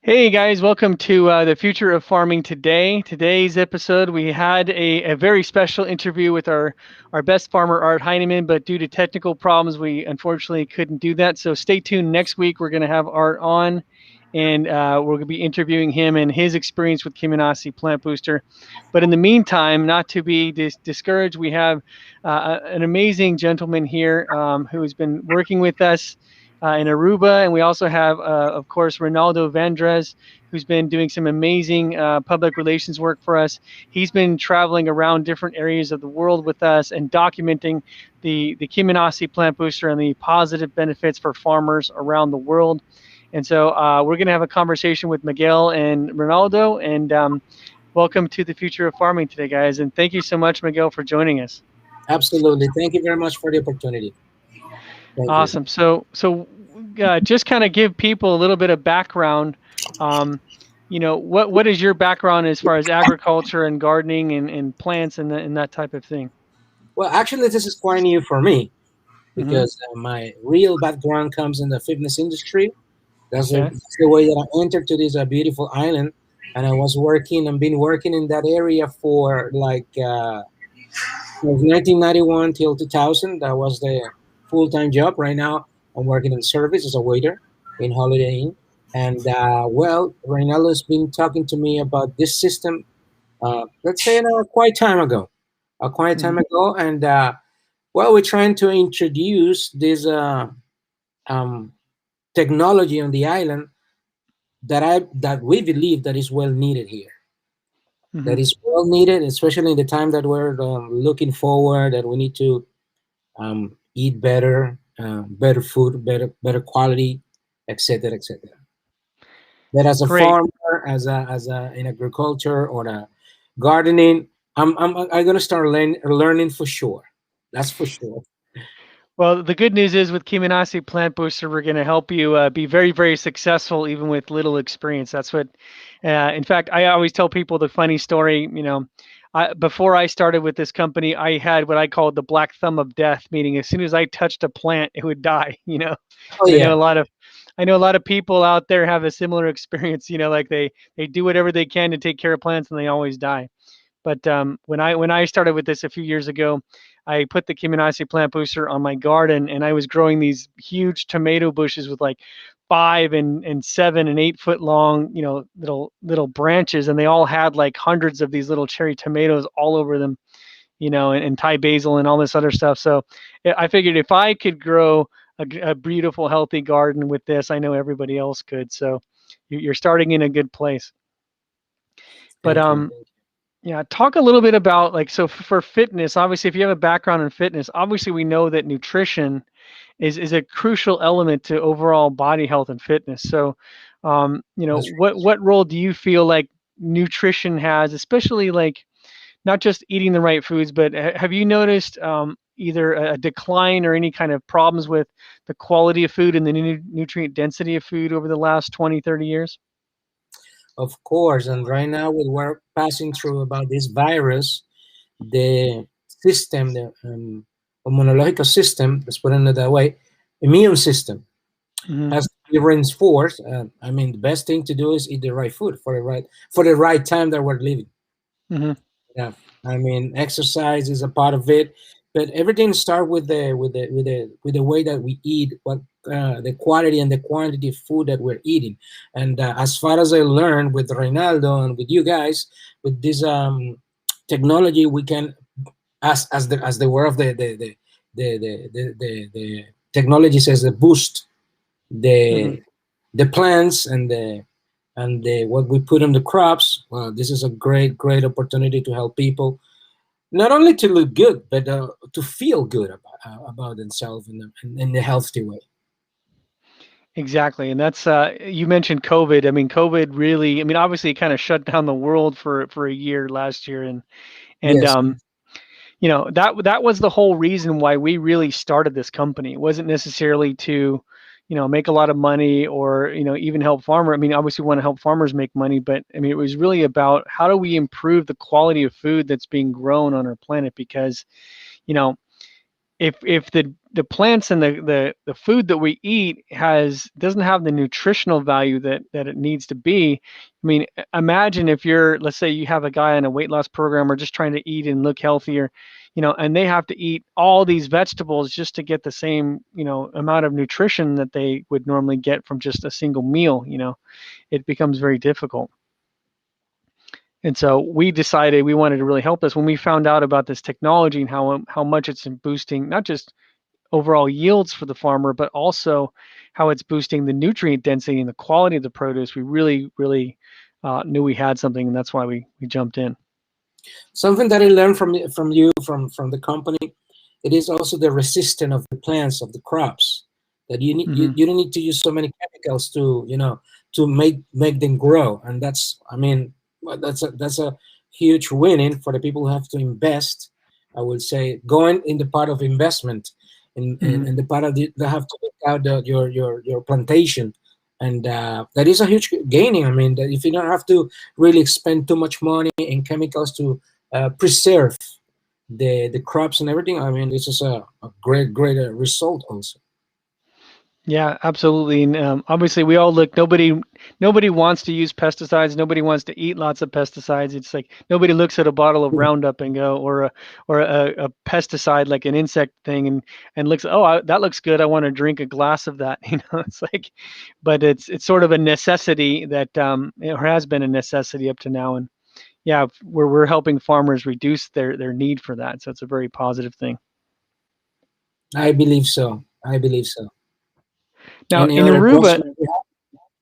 Hey guys, welcome to the Future of Farming Today. Today's episode, we had a very special interview with our best farmer, Art Heineman, but due to technical problems, we unfortunately couldn't do that. So stay tuned. Next week, we're going to have Art on, and we're going to be interviewing him and his experience with Kiminasi Plant Booster. But in the meantime, not to be discouraged, we have an amazing gentleman here who has been working with us in Aruba. And we also have, of course, Reinaldo Vandres, who's been doing some amazing public relations work for us. He's been traveling around different areas of the world with us and documenting the Kiminasi plant booster and the positive benefits for farmers around the world. And so we're going to have a conversation with Miguel and Ronaldo. And welcome to the Future of Farming today, guys. And thank you so much, Miguel, for joining us. Absolutely. Thank you very much for the opportunity. Thank you. Awesome. So just kind of give people a little bit of background. Um, what is your background as far as agriculture and gardening and plants and that type of thing? Well, actually, this is quite new for me Hmm. because my real background comes in the fitness industry. Okay. That's the way that I entered to this beautiful island. And I was working and been working in that area for from 1991 till 2000. That was the full-time job. Right now, I'm working in service as a waiter in Holiday Inn. And well, Reinaldo's been talking to me about this system, let's say, quite time ago. A quiet time Hmm. ago, and well, we're trying to introduce this um, technology on the island that we believe that is well needed here. Hmm. That is well needed, especially in the time that we're looking forward, that we need to eat better, better food, better quality, etc., etc. That as a Great. farmer, as a in agriculture or gardening, I'm gonna start learning for sure. That's for sure. Well, the good news is with Kiminasi Plant Booster, we're going to help you be very, very successful, even with little experience. That's what, in fact, I always tell people the funny story. Before I started with this company, I had what I called the black thumb of death, meaning as soon as I touched a plant, it would die. Oh And yeah. I know a lot of people out there have a similar experience. Like they do whatever they can to take care of plants, and they always die. But when I started with this a few years ago, I put the Kiminasi plant booster on my garden, and I was growing these huge tomato bushes with like 5 and 7 and 8 foot long, little branches, and they all had like hundreds of these little cherry tomatoes all over them, and Thai basil and all this other stuff. So I figured if I could grow a beautiful, healthy garden with this, I know everybody else could. So you're starting in a good place. But Thank you. yeah, talk a little bit about like so for fitness. Obviously, if you have a background in fitness, obviously we know that nutrition is a crucial element to overall body health and fitness. So, That's what role do you feel like nutrition has, especially like not just eating the right foods, but have you noticed either a decline or any kind of problems with the quality of food and the nutrient density of food over the last 20, 30 years? of course. And right now, what we're passing through about this virus, the system, the immunological system, let's put it that way, immune system Hmm. has to be reinforced. I mean, the best thing to do is eat the right food for the right time that we're living. Hmm. Yeah, I mean, exercise is a part of it, but everything starts with the way that we eat, what the quality and the quantity of food that we're eating. And as far as I learned with Reinaldo and with you guys, with this technology, we can, as the word of the technology says, the boost Hmm. the the plants and what we put on the crops. Well, this is a great opportunity to help people not only to look good, but to feel good about themselves in the healthy way. Exactly. And that's you mentioned COVID. I mean, COVID really, I mean, obviously it kind of shut down the world for a year last year and Yes, that was the whole reason why we really started this company. It wasn't necessarily to, make a lot of money or, even help farmer. I mean, obviously we want to help farmers make money, but I mean, it was really about how do we improve the quality of food that's being grown on our planet because, you know, if the plants and the food that we eat has doesn't have the nutritional value that it needs to be. I mean, imagine if you're, let's say you have a guy on a weight loss program or just trying to eat and look healthier, and they have to eat all these vegetables just to get the same, amount of nutrition that they would normally get from just a single meal. It becomes very difficult. And so we decided we wanted to really help this when we found out about this technology and how much it's in boosting not just overall yields for the farmer, but also how it's boosting the nutrient density and the quality of the produce. We really, really knew we had something, and that's why we jumped in. Something that I learned from you from the company, it is also the resistance of the plants of the crops, that Hmm. you don't need to use so many chemicals to to make them grow. And that's, I mean, well, that's a huge winning for the people who have to invest. I would say going in the part of investment, Hmm. in the part of they have to look out your plantation. And that is a huge gaining. I mean, that if you don't have to really spend too much money in chemicals to preserve the crops and everything, I mean, this is a great result also. Yeah, absolutely. And obviously, we all look. Nobody wants to use pesticides. Nobody wants to eat lots of pesticides. It's like nobody looks at a bottle of Roundup and go, or a pesticide like an insect thing, and looks. Oh, that looks good. I want to drink a glass of that. It's like, but it's sort of a necessity that it has been a necessity up to now. And yeah, we're helping farmers reduce their need for that. So it's a very positive thing. I believe so. I believe so. Now Any in other Aruba, question?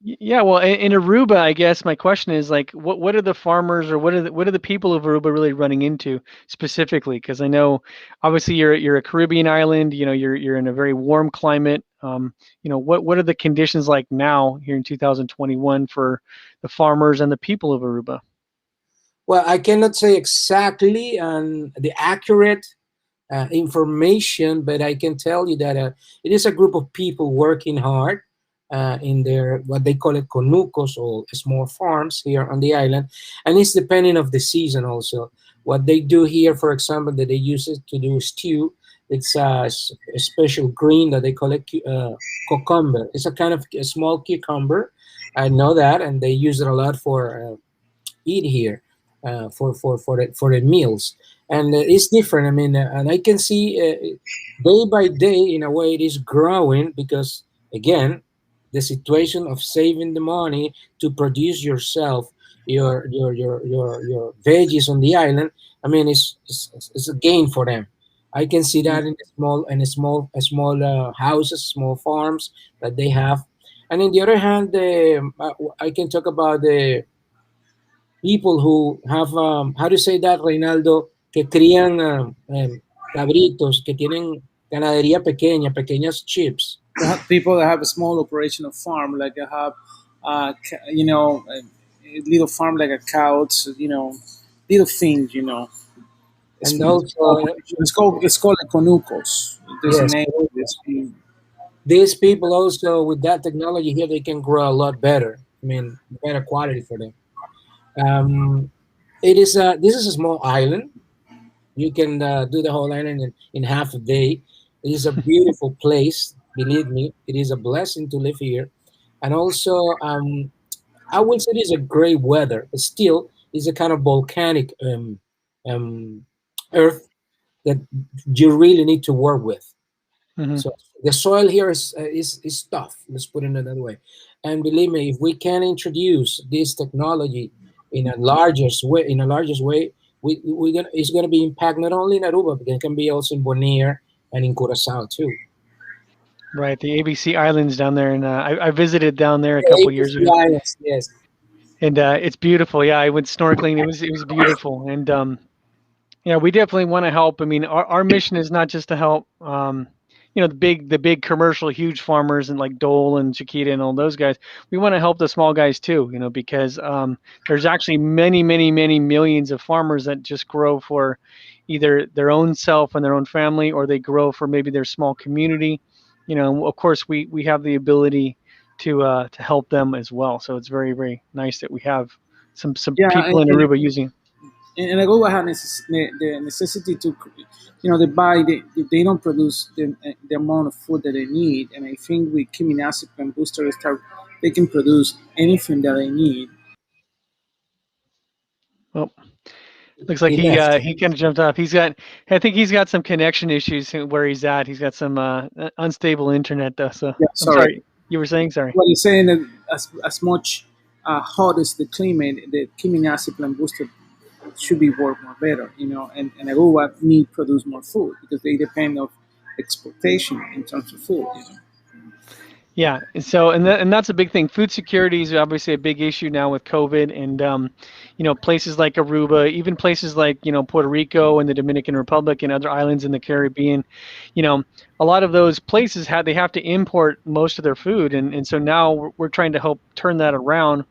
yeah, well, in Aruba, I guess my question is like, what are the farmers or what are the people of Aruba really running into specifically? Because I know, obviously, you're a Caribbean island. You're in a very warm climate. What are the conditions like now here in 2021 for the farmers and the people of Aruba? Well, I cannot say exactly the accurate information, but I can tell you that it is a group of people working hard in their what they call it conucos, or small farms here on the island, and it's depending of the season also. What they do here, for example, that they use it to do stew. It's a special green that they call it cucumber. It's a kind of a small cucumber. I know that, and they use it a lot for eat here for the meals, and it's different. I mean, and I can see day by day in a way it is growing, because again, the situation of saving the money to produce yourself your veggies on the island. I mean, it's a gain for them. I can see that in small houses, small farms that they have. And on the other hand, I can talk about the people who have, how do you say that, Reinaldo, que crían cabritos, que tienen ganadería pequeña, pequeñas chips. People that have a small operational farm, like I have, a little farm like a cows, little things, It's, And it's, also, it's called a conucos. There's a yes, name for this thing. these people also, with that technology here, they can grow a lot better. I mean, better quality for them. It is this is a small island. You can do the whole island in half a day. It is a beautiful place. Believe me, it is a blessing to live here. And also, I would say it is a great weather, but still, it's a kind of volcanic um, earth that you really need to work with. Hmm. So the soil here is tough. Let's put it another way. And believe me, if we can introduce this technology in a largest way, we gonna it's gonna be impact not only in Aruba, but it can be also in Bonaire and in Curacao too. Right, the ABC Islands down there, and I visited down there a Yeah, couple years ABC ago, Islands, yes. and it's beautiful. Yeah, I went snorkeling. It was beautiful, and yeah, we definitely want to help. I mean, our mission is not just to help, the big commercial huge farmers and like Dole and Chiquita and all those guys. We want to help the small guys too, because there's actually many, many, many millions of farmers that just grow for either their own self and their own family, or they grow for maybe their small community. Of course, we have the ability to help them as well. So it's very, very nice that we have some Yeah, people in Aruba using. And Aruba has the necessity to, they buy, they don't produce the amount of food that they need. And I think with Kiminasip and Booster Star, they can produce anything that they need. Well, looks like He left. he kind of jumped off. I think he's got some connection issues where he's at. He's got some unstable internet though. So Yeah, I'm sorry. sorry. You were saying sorry. Well, you're saying that as much hot as the climate, the Kiminasip and Booster should be work more better, and Aruba need produce more food because they depend of exportation in terms of food. Yeah. And that's a big thing. Food security is obviously a big issue now with COVID, and places like Aruba, even places like Puerto Rico and the Dominican Republic and other islands in the Caribbean, you know, a lot of those places they have to import most of their food, and so now we're trying to help turn that around.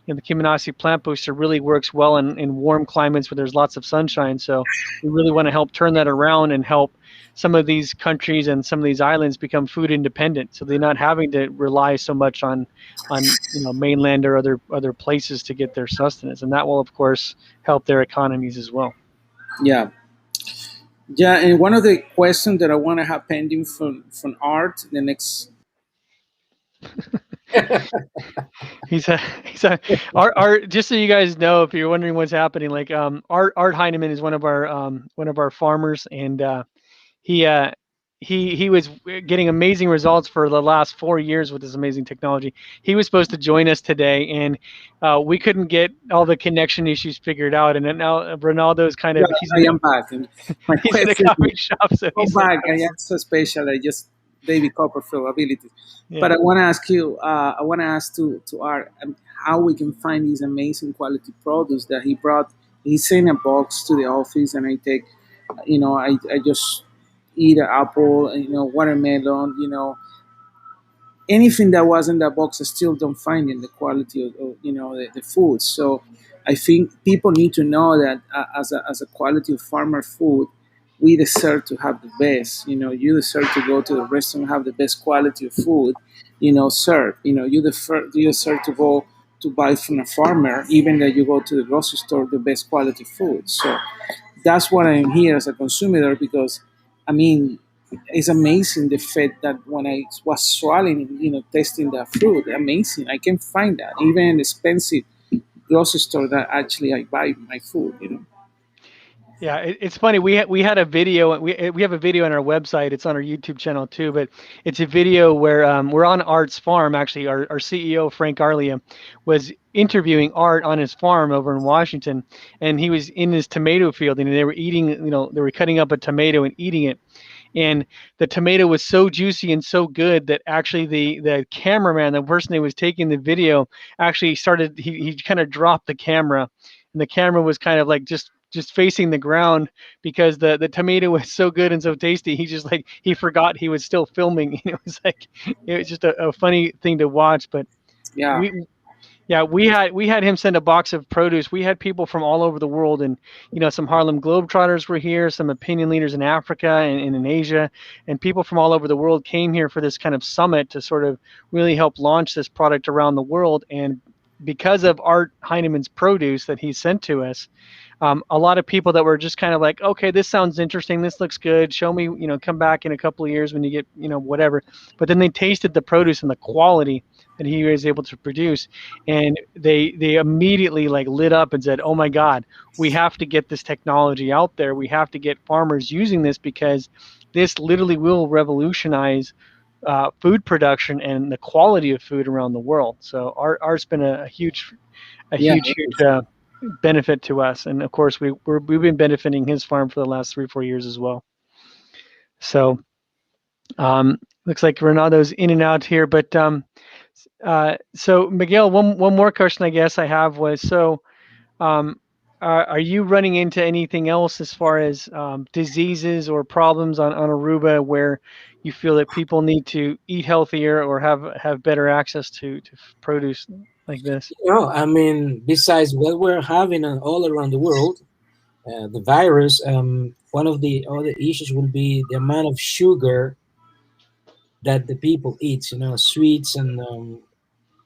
The Kiminasi plant booster really works well in warm climates where there's lots of sunshine. So we really want to help turn that around and help some of these countries and some of these islands become food independent, so they're not having to rely so much on mainland or other places to get their sustenance, and that will of course help their economies as well. Yeah, yeah. And one of the questions that I want to have pending from Art the next. He's a Art, just so you guys know, if you're wondering what's happening, like Art Heineman is one of our farmers, and he uh, he was getting amazing results for the last 4 years with this amazing technology. He was supposed to join us today, and we couldn't get all the connection issues figured out. And then now Ronaldo's kind Yeah, of I am back. And my he's in a question coffee is, shop, so go he's like, back. I am so special. I just David Copperfield abilities. But yeah. I want to ask you. I want to ask to Art how we can find these amazing quality products that he brought. He sent a box to the office, and I take. I just eat an apple. Watermelon. Anything that was in that box, I still don't find in the quality of the food. So I think people need to know that as a quality of farmer food, we deserve to have the best. You deserve to go to the restaurant and have the best quality of food. Serve. You deserve to go to buy from a farmer, even that you go to the grocery store, the best quality food. So that's what I'm here as a consumer because, I mean, it's amazing the fact that when I was swallowing, tasting the fruit, amazing. I can find that even in expensive grocery store that actually I buy my food. Yeah, it's funny. We had a video. We have a video on our website. It's on our YouTube channel too. But it's a video where we're on Art's farm. Actually, our CEO Frank Arlia was interviewing Art on his farm over in Washington, and he was in his tomato field, and they were eating. They were cutting up a tomato and eating it, and the tomato was so juicy and so good that actually the cameraman, the person that was taking the video, actually started. He kind of dropped the camera, and the camera was kind of like just facing the ground because the tomato was so good and so tasty. He just like he forgot he was still filming. It was like it was just a funny thing to watch. But Yeah, we yeah, we had him send a box of produce. We had people from all over the world, and some Harlem Globetrotters were here, some opinion leaders in Africa and in Asia, and people from all over the world came here for this kind of summit to sort of really help launch this product around the world. And because of Art Heineman's produce that he sent to us, a lot of people that were just kind of like, okay, this sounds interesting, this looks good. Show me, come back in a couple of years when you get, whatever. But then they tasted the produce and the quality that he was able to produce, and they immediately like lit up and said, "Oh my God, we have to get this technology out there. We have to get farmers using this because this literally will revolutionize food production and the quality of food around the world." So art's been a huge, a yeah, huge, huge benefit to us, and of course we've been benefiting his farm for the last 3 or 4 years as well. So um, looks like Ronaldo's in and out here, but so Miguel, one more question I guess I have was so. Um, are you running into anything else as far as diseases or problems on Aruba where you feel that people need to eat healthier or have better access to produce like this? I mean, besides what we're having all around the world, the virus, one of the other issues will be the amount of sugar that the people eat, sweets and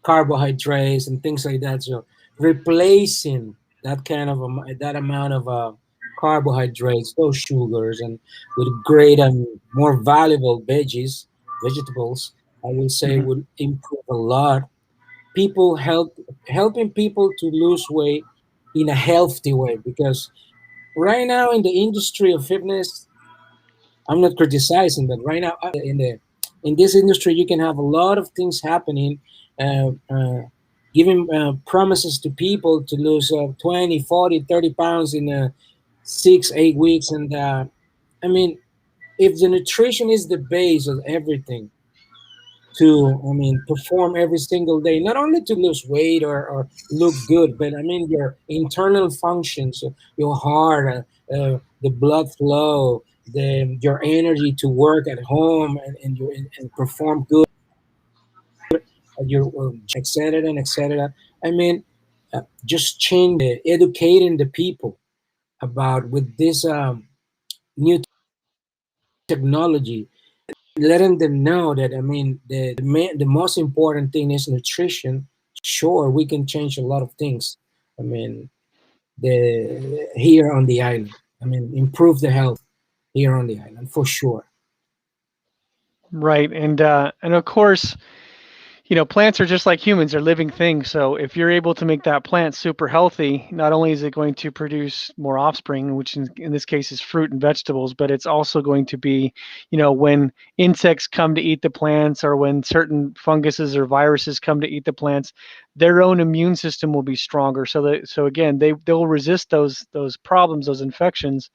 carbohydrates and things like that. So replacing that kind of that amount of carbohydrates, those sugars, and with great and more valuable vegetables, I will say Hmm. would improve a lot. People helping people to lose weight in a healthy way, because right now in the industry of fitness, I'm not criticizing, but right now in this industry, you can have a lot of things happening, uh, uh, giving promises to people to lose 20, 40, 30 pounds in 6, 8 weeks. And I mean, if the nutrition is the base of everything, to, I mean, perform every single day, not only to lose weight or look good, but I mean your internal functions, your heart, the blood flow, your energy to work at home, and perform good at your etc. and etc. I mean, just change educating the people about with this new technology, letting them know that, I mean, the most important thing is nutrition. Sure, we can change a lot of things. I mean, the here on the island. I mean, improve the health here on the island for sure. Right, and of course, plants are just like humans, they're living things. So if you're able to make that plant super healthy, not only is it going to produce more offspring, which in this case is fruit and vegetables, but it's also going to be, when insects come to eat the plants, or when certain funguses or viruses come to eat the plants, their own immune system will be stronger. So again, they'll resist those problems, those infections,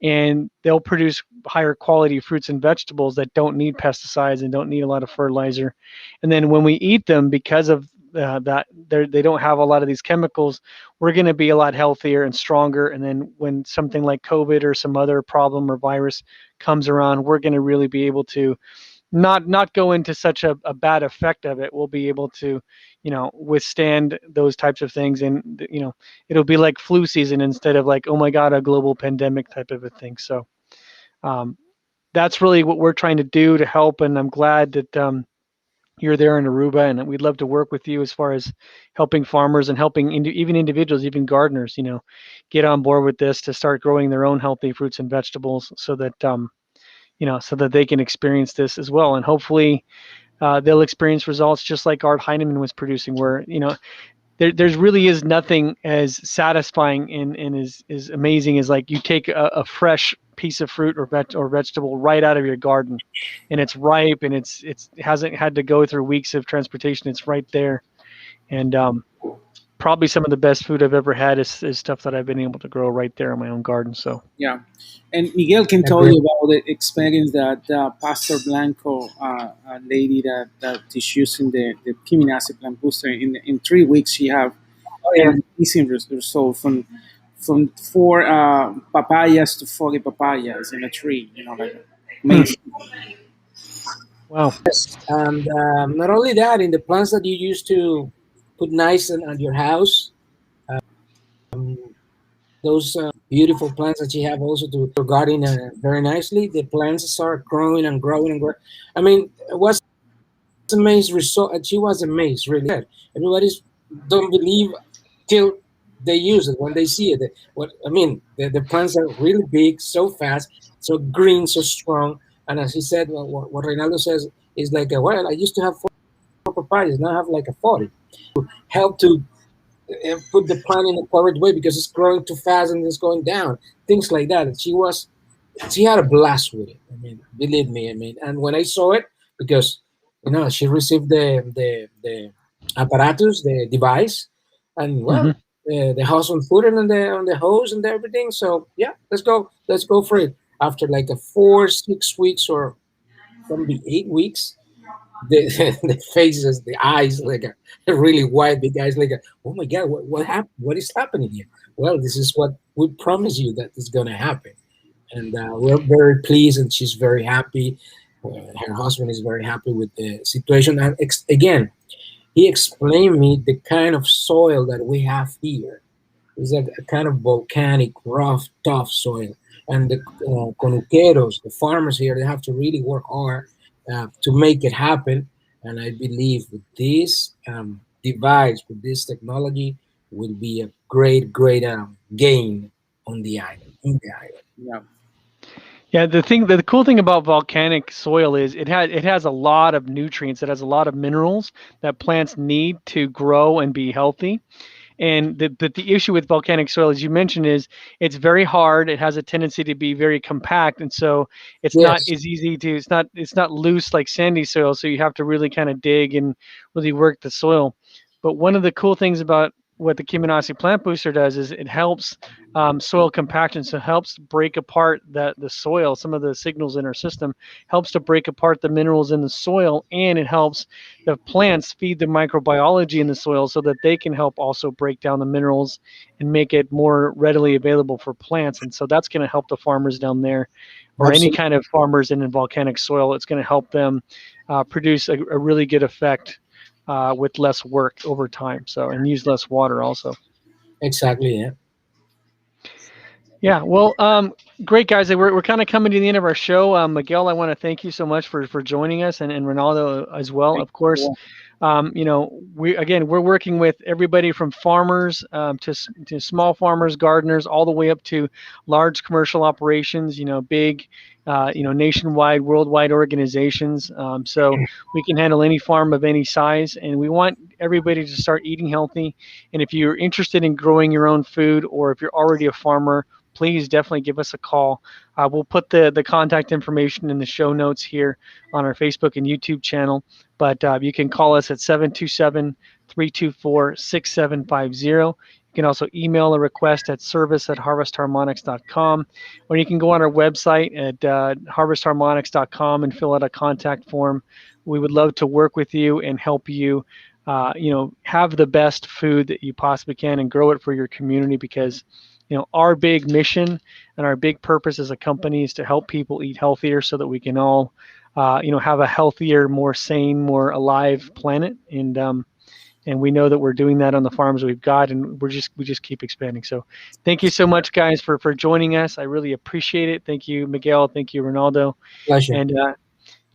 and they'll produce higher quality fruits and vegetables that don't need pesticides and don't need a lot of fertilizer. And then when we eat them, because of that, they don't have a lot of these chemicals, we're going to be a lot healthier and stronger. And then when something like COVID or some other problem or virus comes around, we're going to really be able to not go into such a bad effect of it. We'll be able to, withstand those types of things, and it'll be like flu season instead of like, oh my god, a global pandemic type of a thing. So um, that's really what we're trying to do to help, and I'm glad that you're there in Aruba, and we'd love to work with you as far as helping farmers and helping even individuals, even gardeners, get on board with this to start growing their own healthy fruits and vegetables, so that so that they can experience this as well. And hopefully they'll experience results just like Art Heinemann was producing, where, there's really is nothing as satisfying and is amazing as like you take a fresh piece of fruit or vegetable right out of your garden, and it's ripe, and it hasn't had to go through weeks of transportation. It's right there. And probably some of the best food I've ever had is stuff that I've been able to grow right there in my own garden. So Yeah, and Miguel can I tell agree. you about the experience that Pastor Blanco, lady that is using the Piminacid plant booster, in 3 weeks she have Oh yeah. an amazing result from 4 papayas to 40 papayas in a tree. Like hmm. amazing. Wow. Yes. And not only that, in the plants that you used to put nice on your house, um, those beautiful plants that you have also to your garden very nicely, the plants start growing and growing and growing. I mean, it was amazed result, and she was amazed, really good. Everybody's don't believe till they use it, when they see it. What I mean, the plants are really big, so fast, so green, so strong. And as he said, what Reinaldo says is like, well, I used to have 4 papayas, now I have like a 40. Help to put the plant in the correct way because it's growing too fast and it's going down. Things like that. And she had a blast with it. I mean, believe me. I mean, and when I saw it, because she received the apparatus, the device, and Hmm. well, the husband put it on the hose and everything. So yeah, let's go for it. After like a 4, 6 weeks, or probably 8 weeks, the the faces, the eyes, like really wide, big eyes, like, oh my god, what happened? What is happening here? Well, this is what we promise you that is going to happen, and we're very pleased, and she's very happy. Her husband is very happy with the situation, and again, he explained me the kind of soil that we have here. It's a kind of volcanic, rough, tough soil. And the conuqueros, the farmers here, they have to really work hard to make it happen. And I believe with this device, with this technology, will be a great gain on the island, in the island. Yeah. Yeah, the cool thing about volcanic soil is it has a lot of nutrients. It has a lot of minerals that plants need to grow and be healthy. And the issue with volcanic soil, as you mentioned, is it's very hard. It has a tendency to be very compact, and so it's not Yes, as easy to. It's not loose like sandy soil. So you have to really kind of dig and really work the soil. But one of the cool things about what the Kiminasi plant booster does is it helps soil compaction. So it helps break apart the soil. Some of the signals in our system helps to break apart the minerals in the soil, and it helps the plants feed the microbiology in the soil so that they can help also break down the minerals and make it more readily available for plants. And so that's going to help the farmers down there, or any absolutely. kind of farmers in volcanic soil. It's going to help them produce a really good effect with less work over time. So, and use less water also. Exactly, yeah. Yeah, well, great guys. We're kind of coming to the end of our show. Miguel, I want to thank you so much for joining us, and Ronaldo as well, Thank of course. you. We're working with everybody from farmers to small farmers, gardeners, all the way up to large commercial operations. Big, nationwide, worldwide organizations. So we can handle any farm of any size, and we want everybody to start eating healthy. And if you're interested in growing your own food, or if you're already a farmer, please definitely give us a call. We'll put the contact information in the show notes here on our Facebook and YouTube channel. But you can call us at 727-324-6750. You can also email a request at service@harvestharmonics.com, or you can go on our website at harvestharmonics.com and fill out a contact form. We would love to work with you and help you, have the best food that you possibly can and grow it for your community, because our big mission and our big purpose as a company is to help people eat healthier so that we can all have a healthier, more sane, more alive planet. And we know that we're doing that on the farms we've got, and we just keep expanding. So thank you so much, guys, for joining us. I really appreciate it. Thank you, Miguel. Thank you, Ronaldo. Pleasure. And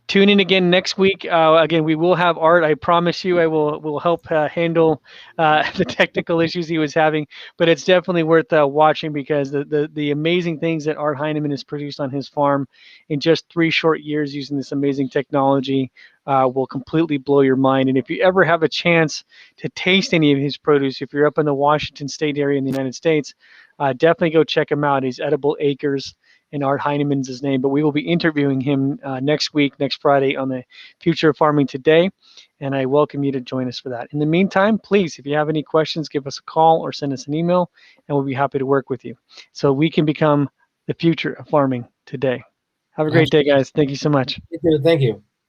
tune in again next week. Again, we will have Art. I promise you, I will help handle the technical issues he was having. But it's definitely worth watching, because the amazing things that Art Heineman has produced on his farm in just 3 short years using this amazing technology will completely blow your mind. And if you ever have a chance to taste any of his produce, if you're up in the Washington State area in the United States, definitely go check him out. He's Edible Acres, and Art Heineman's his name. But we will be interviewing him next week, next Friday, on the Future of Farming Today, and I welcome you to join us for that. In the meantime, please, if you have any questions, give us a call or send us an email, and we'll be happy to work with you so we can become the future of farming today. Have a great day, guys. Thank you so much. Thank you.